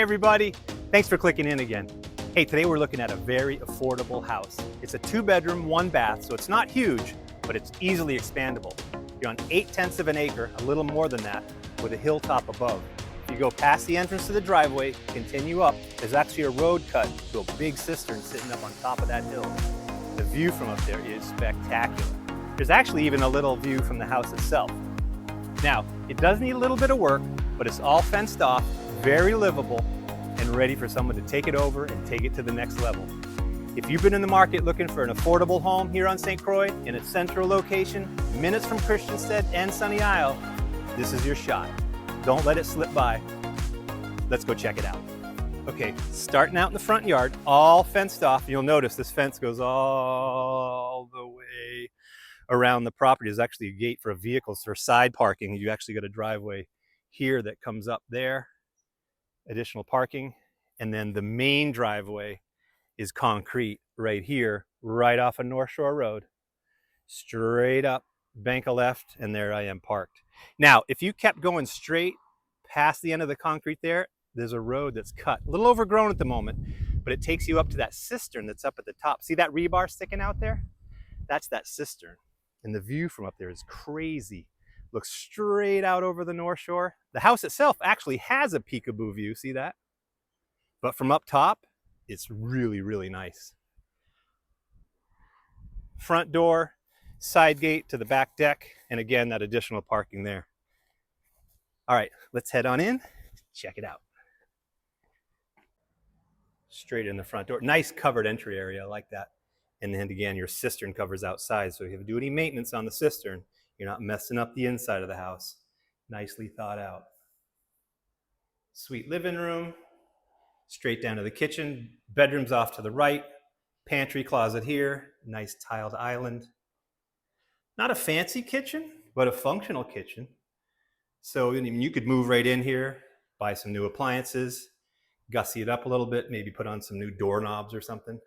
everybody, thanks for clicking in again. Hey, today we're looking at a very affordable house. It's a 2-bedroom, 1-bath, so it's not huge, but it's easily expandable. You're on 8/10 of an acre, a little more than that, with a hilltop above. If you go past the entrance to the driveway, continue up, there's actually a road cut to a big cistern sitting up on top of that hill. The view from up there is spectacular. There's actually even a little view from the house itself. Now, it does need a little bit of work, but it's all fenced off, very livable, and ready for someone to take it over and take it to the next level. If you've been in the market looking for an affordable home here on St. Croix in a central location, minutes from Christiansted and Sunny Isle, this is your shot. Don't let it slip by. Let's go check it out. Okay, starting out in the front yard, all fenced off. You'll notice this fence goes all the way around the property. There's actually a gate for vehicles for side parking. You actually got a driveway here that comes up there, additional parking, and then the main driveway is concrete right here, right off of North Shore Road, straight up, bank a left, and there I am parked. Now, if you kept going straight past the end of the concrete there, there's a road that's cut, a little overgrown at the moment, but it takes you up to that cistern that's up at the top. See that rebar sticking out there? That's that cistern. And the view from up there is crazy. Looks straight out over the North Shore. The house itself actually has a peekaboo view, see that? But from up top, it's really, really nice. Front door, side gate to the back deck, and again, that additional parking there. All right, let's head on in, check it out. Straight in the front door. Nice covered entry area, I like that. And then again, your cistern covers outside, so if you do any maintenance on the cistern, you're not messing up the inside of the house. Nicely thought out. Sweet living room, straight down to the kitchen, bedrooms off to the right, pantry closet here, nice tiled island. Not a fancy kitchen, but a functional kitchen. So you could move right in here, buy some new appliances, gussy it up a little bit, maybe put on some new doorknobs or something.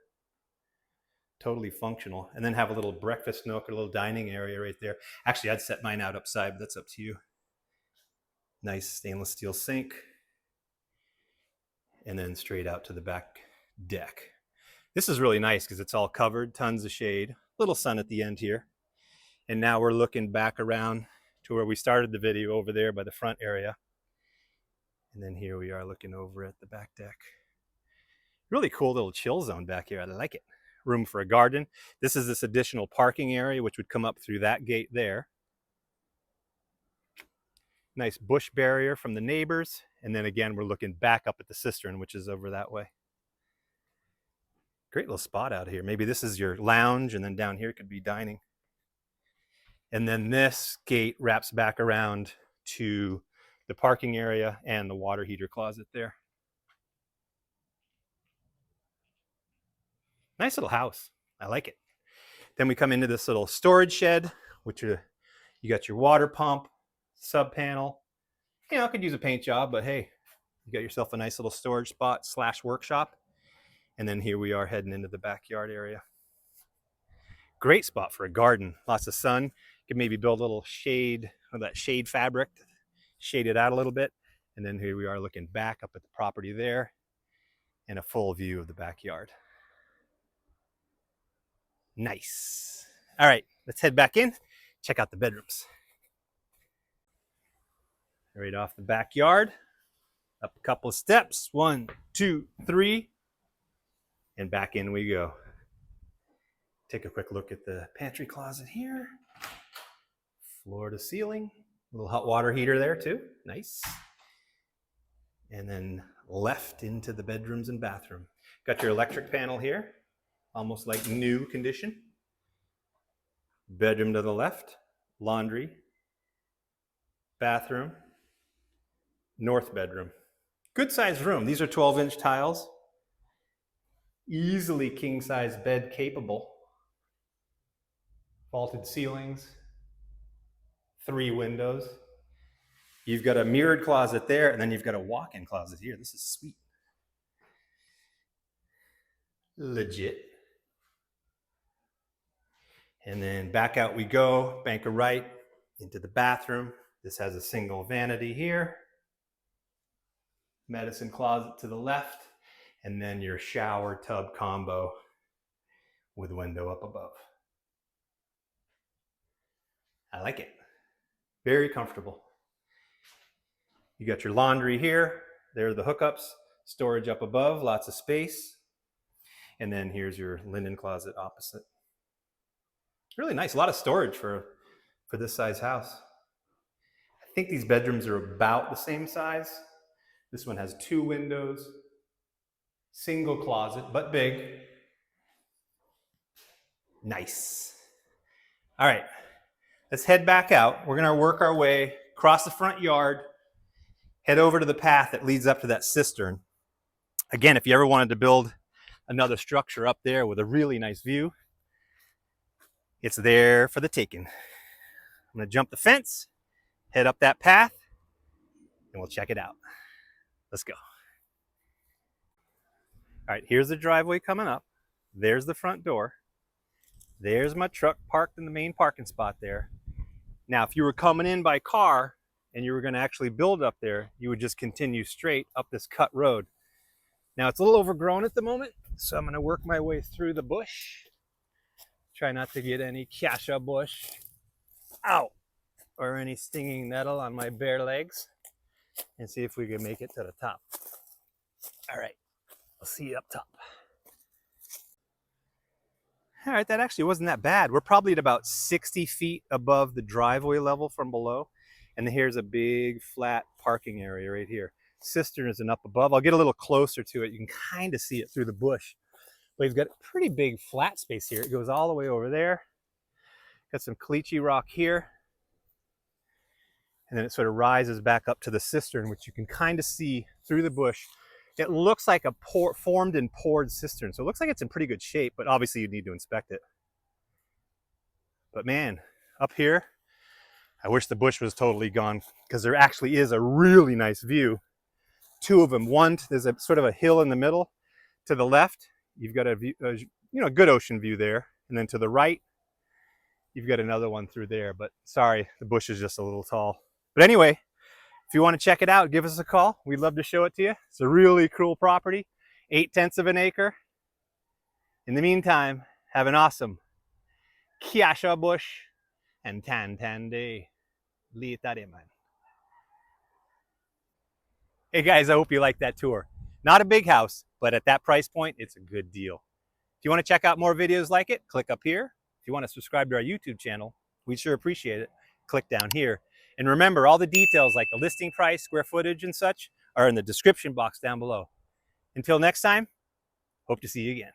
Totally functional. And then have a little breakfast nook or a little dining area right there. Actually, I'd set mine out upside, but that's up to you. Nice stainless steel sink. And then straight out to the back deck. This is really nice because it's all covered, tons of shade, little sun at the end here. And now we're looking back around to where we started the video over there by the front area. And then here we are looking over at the back deck. Really cool little chill zone back here. I like it. Room for a garden. This is this additional parking area, which would come up through that gate there. Nice bush barrier from the neighbors. And then again, we're looking back up at the cistern, which is over that way. Great little spot out here. Maybe this is your lounge, and then down here could be dining. And then this gate wraps back around to the parking area and the water heater closet there. Nice little house. I like it. Then we come into this little storage shed, which you got your water pump, sub panel. You know, could use a paint job, but hey, you got yourself a nice little storage spot / workshop. And then here we are heading into the backyard area. Great spot for a garden. Lots of sun. You could maybe build a little shade, or that shade fabric, shade it out a little bit. And then here we are looking back up at the property there and a full view of the backyard. Nice. All right, let's head back in, check out the bedrooms. Right off the backyard, up a couple of steps, 1, 2, 3, and back in we go. Take a quick look at the pantry closet here. Floor to ceiling, a little hot water heater there too, nice. And then left into the bedrooms and bathroom. Got your electric panel here. Almost like new condition. Bedroom to the left, laundry, bathroom, north bedroom. Good sized room. These are 12-inch tiles. Easily king size bed capable. Vaulted ceilings, 3 windows. You've got a mirrored closet there, and then you've got a walk-in closet here. This is sweet. Legit. And then back out we go, bank a right into the bathroom. This has a single vanity here. medicine closet to the left, and then your shower tub combo with window up above. I like it. Very comfortable. You got your laundry here. There are the hookups, storage up above, lots of space. And then here's your linen closet opposite. Really nice, a lot of storage for this size house. I think these bedrooms are about the same size. This one has 2 windows, single closet, but big. Nice. All right, let's head back out. We're gonna work our way across the front yard, head over to the path that leads up to that cistern. Again, if you ever wanted to build another structure up there with a really nice view, it's there for the taking. I'm gonna jump the fence, head up that path, and we'll check it out. Let's go. All right, here's the driveway coming up. There's the front door. There's my truck parked in the main parking spot there. Now, if you were coming in by car and you were gonna actually build up there, you would just continue straight up this cut road. Now, it's a little overgrown at the moment, so I'm gonna work my way through the bush. Try not to get any acacia bush, ow, or any stinging nettle on my bare legs, and see if we can make it to the top. All right, I'll see you up top. All right, that actually wasn't that bad. We're probably at about 60 feet above the driveway level from below. And here's a big flat parking area right here. Cistern is up above. I'll get a little closer to it. You can kind of see it through the bush. But you've got a pretty big flat space here. It goes all the way over there. Got some caliche rock here. And then it sort of rises back up to the cistern, which you can kind of see through the bush. It looks like a formed and poured cistern. So it looks like it's in pretty good shape, but obviously you need to inspect it. But man, up here, I wish the bush was totally gone because there actually is a really nice view. 2 of them. One, there's a sort of a hill in the middle. To the left, you've got a view, good ocean view there. And then to the right, you've got another one through there. But sorry, the bush is just a little tall. But anyway, if you want to check it out, give us a call. We'd love to show it to you. It's a really cool property, 8/10 of an acre. In the meantime, have an awesome acacia bush and tan day. Lita de man. Hey guys, I hope you liked that tour. Not a big house, but at that price point, it's a good deal. If you want to check out more videos like it, click up here. If you want to subscribe to our YouTube channel, we'd sure appreciate it. Click down here. And remember, all the details like the listing price, square footage, and such are in the description box down below. Until next time, hope to see you again.